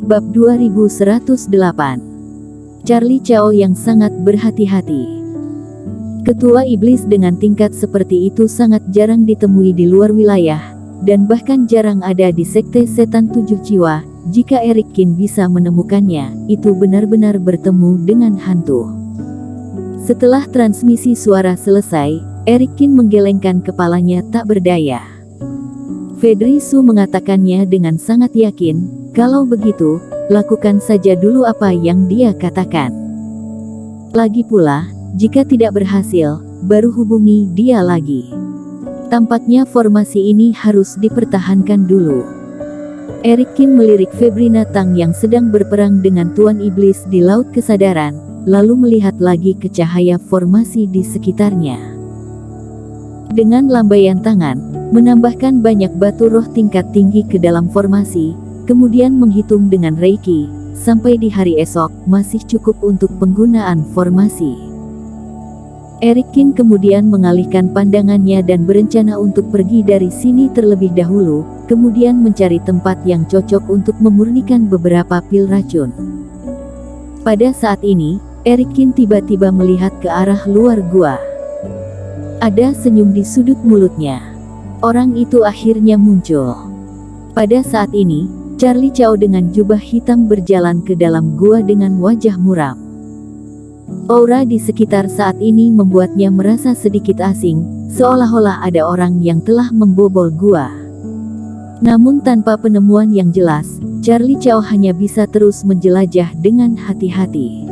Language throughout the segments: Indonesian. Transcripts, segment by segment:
Bab 2108. Charlie Cao yang sangat berhati-hati. Ketua iblis dengan tingkat seperti itu sangat jarang ditemui di luar wilayah, dan bahkan jarang ada di sekte setan 7 jiwa. Jika Eric Kin bisa menemukannya, itu benar-benar bertemu dengan hantu. Setelah transmisi suara selesai, Eric Kin menggelengkan kepalanya tak berdaya. Fedri Su mengatakannya dengan sangat yakin, kalau begitu, lakukan saja dulu apa yang dia katakan. Lagi pula, jika tidak berhasil, baru hubungi dia lagi. Tampaknya formasi ini harus dipertahankan dulu. Eric Kin melirik Febrina Tang yang sedang berperang dengan Tuan Iblis di Laut Kesadaran, lalu melihat lagi ke cahaya formasi di sekitarnya. Dengan lambaian tangan, menambahkan banyak batu roh tingkat tinggi ke dalam formasi, kemudian menghitung dengan Reiki, sampai di hari esok masih cukup untuk penggunaan formasi. Eric Kin kemudian mengalihkan pandangannya dan berencana untuk pergi dari sini terlebih dahulu, kemudian mencari tempat yang cocok untuk memurnikan beberapa pil racun. Pada saat ini, Eric Kin tiba-tiba melihat ke arah luar gua. Ada senyum di sudut mulutnya. Orang itu akhirnya muncul. Pada saat ini, Charlie Cao dengan jubah hitam berjalan ke dalam gua dengan wajah muram. Aura di sekitar saat ini membuatnya merasa sedikit asing, seolah-olah ada orang yang telah membobol gua. Namun tanpa penemuan yang jelas, Charlie Cao hanya bisa terus menjelajah dengan hati-hati.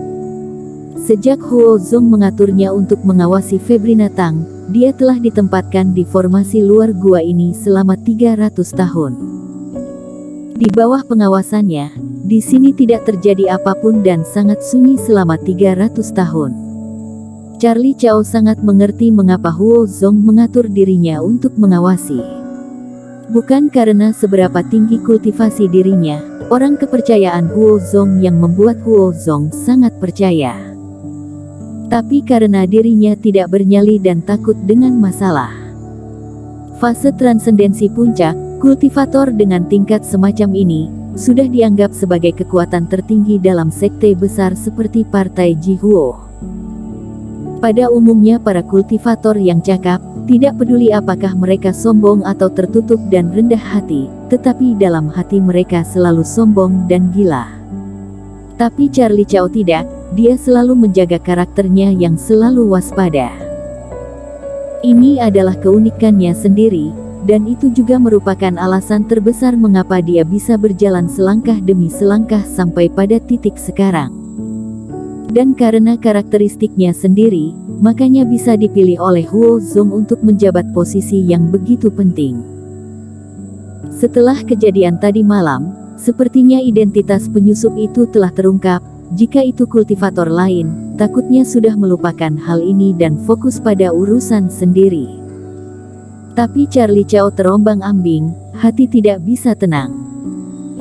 Sejak Huo Zong mengaturnya untuk mengawasi Febrina Tang, dia telah ditempatkan di formasi luar gua ini selama 300 tahun. Di bawah pengawasannya, di sini tidak terjadi apapun dan sangat sunyi selama 300 tahun. Charlie Cao sangat mengerti mengapa Huo Zong mengatur dirinya untuk mengawasi. Bukan karena seberapa tinggi kultivasi dirinya, orang kepercayaan Huo Zong yang membuat Huo Zong sangat percaya. Tapi karena dirinya tidak bernyali dan takut dengan masalah. Fase transendensi puncak, kultivator dengan tingkat semacam ini, sudah dianggap sebagai kekuatan tertinggi dalam sekte besar seperti Partai Jihuo. Pada umumnya para kultivator yang cakap, tidak peduli apakah mereka sombong atau tertutup dan rendah hati, tetapi dalam hati mereka selalu sombong dan gila. Tapi Charlie Cao tidak, dia selalu menjaga karakternya yang selalu waspada. Ini adalah keunikannya sendiri, dan itu juga merupakan alasan terbesar mengapa dia bisa berjalan selangkah demi selangkah sampai pada titik sekarang. Dan karena karakteristiknya sendiri, makanya bisa dipilih oleh Huo Zong untuk menjabat posisi yang begitu penting. Setelah kejadian tadi malam, sepertinya identitas penyusup itu telah terungkap. Jika itu kultivator lain, takutnya sudah melupakan hal ini dan fokus pada urusan sendiri. Tapi Charlie Cao terombang-ambing, hati tidak bisa tenang.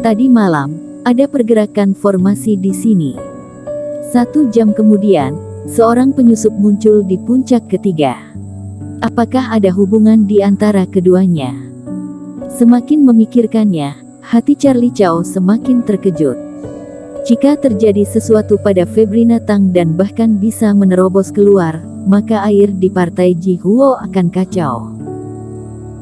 Tadi malam, ada pergerakan formasi di sini. 1 jam kemudian, seorang penyusup muncul di puncak ketiga. Apakah ada hubungan di antara keduanya? Semakin memikirkannya, hati Charlie Cao semakin terkejut. Jika terjadi sesuatu pada Febrina Tang dan bahkan bisa menerobos keluar, maka air di Partai Jihuo akan kacau.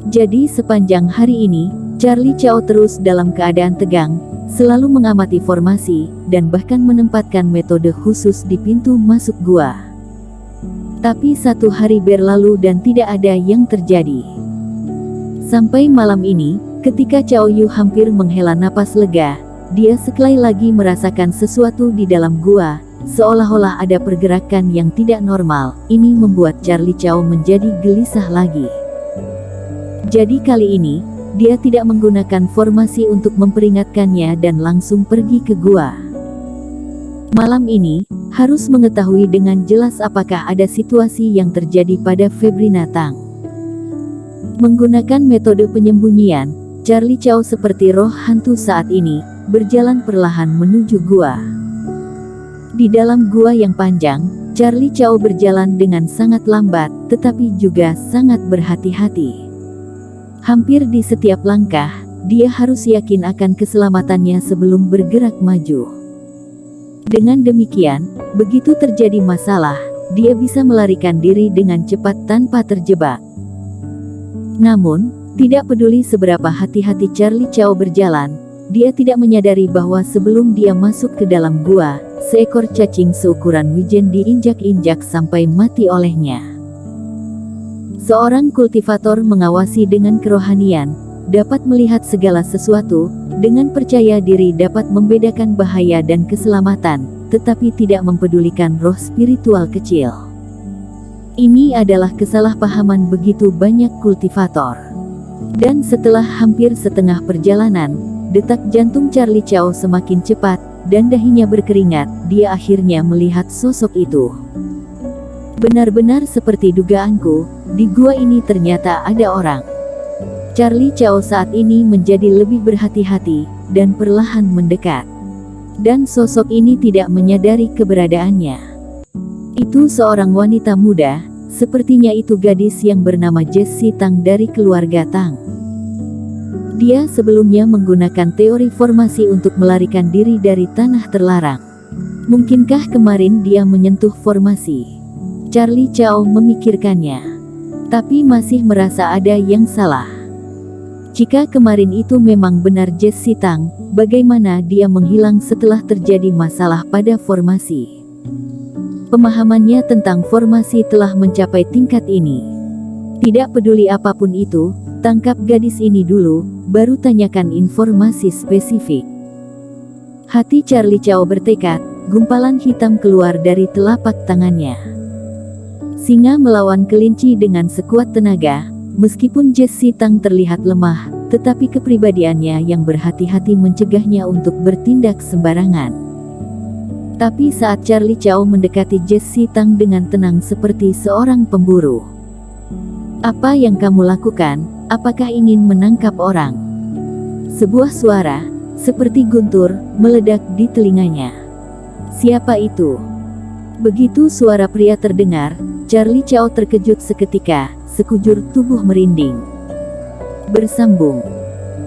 Jadi sepanjang hari ini, Charlie Cao terus dalam keadaan tegang, selalu mengamati formasi, dan bahkan menempatkan metode khusus di pintu masuk gua. Tapi 1 hari berlalu dan tidak ada yang terjadi. Sampai malam ini, ketika Cao Yu hampir menghela napas lega, dia sekali lagi merasakan sesuatu di dalam gua, seolah-olah ada pergerakan yang tidak normal. Ini membuat Charlie Cao menjadi gelisah lagi. Jadi kali ini, dia tidak menggunakan formasi untuk memperingatkannya dan langsung pergi ke gua. Malam ini, harus mengetahui dengan jelas apakah ada situasi yang terjadi pada Febrina Tang. Menggunakan metode penyembunyian, Charlie Cao seperti roh hantu saat ini, berjalan perlahan menuju gua. Di dalam gua yang panjang, Charlie Cao berjalan dengan sangat lambat, tetapi juga sangat berhati-hati. Hampir di setiap langkah, dia harus yakin akan keselamatannya sebelum bergerak maju. Dengan demikian, begitu terjadi masalah, dia bisa melarikan diri dengan cepat tanpa terjebak. Namun, tidak peduli seberapa hati-hati Charlie Chow berjalan, dia tidak menyadari bahwa sebelum dia masuk ke dalam gua, seekor cacing seukuran wijen diinjak-injak sampai mati olehnya. Seorang kultivator mengawasi dengan kerohanian, dapat melihat segala sesuatu, dengan percaya diri dapat membedakan bahaya dan keselamatan, tetapi tidak mempedulikan roh spiritual kecil. Ini adalah kesalahpahaman begitu banyak kultivator. Dan setelah hampir setengah perjalanan, detak jantung Charlie Chow semakin cepat, dan dahinya berkeringat. Dia akhirnya melihat sosok itu. Benar-benar seperti dugaanku, di gua ini ternyata ada orang. Charlie Chow saat ini menjadi lebih berhati-hati, dan perlahan mendekat. Dan sosok ini tidak menyadari keberadaannya. Itu seorang wanita muda, sepertinya itu gadis yang bernama Jessie Tang dari keluarga Tang. Dia sebelumnya menggunakan teori formasi untuk melarikan diri dari tanah terlarang. Mungkinkah kemarin dia menyentuh formasi? Charlie Chow memikirkannya. Tapi masih merasa ada yang salah. Jika kemarin itu memang benar Jessie Tang, bagaimana dia menghilang setelah terjadi masalah pada formasi? Pemahamannya tentang formasi telah mencapai tingkat ini. Tidak peduli apapun itu, tangkap gadis ini dulu, baru tanyakan informasi spesifik. Hati Charlie Chow bertekad, gumpalan hitam keluar dari telapak tangannya. Singa melawan kelinci dengan sekuat tenaga, meskipun Jessie Tang terlihat lemah, tetapi kepribadiannya yang berhati-hati mencegahnya untuk bertindak sembarangan. Tapi saat Charlie Chow mendekati Jessie Tang dengan tenang seperti seorang pemburu. Apa yang kamu lakukan? Apakah ingin menangkap orang? Sebuah suara, seperti guntur, meledak di telinganya. Siapa itu? Begitu suara pria terdengar, Charlie Chow terkejut seketika, sekujur tubuh merinding. Bersambung.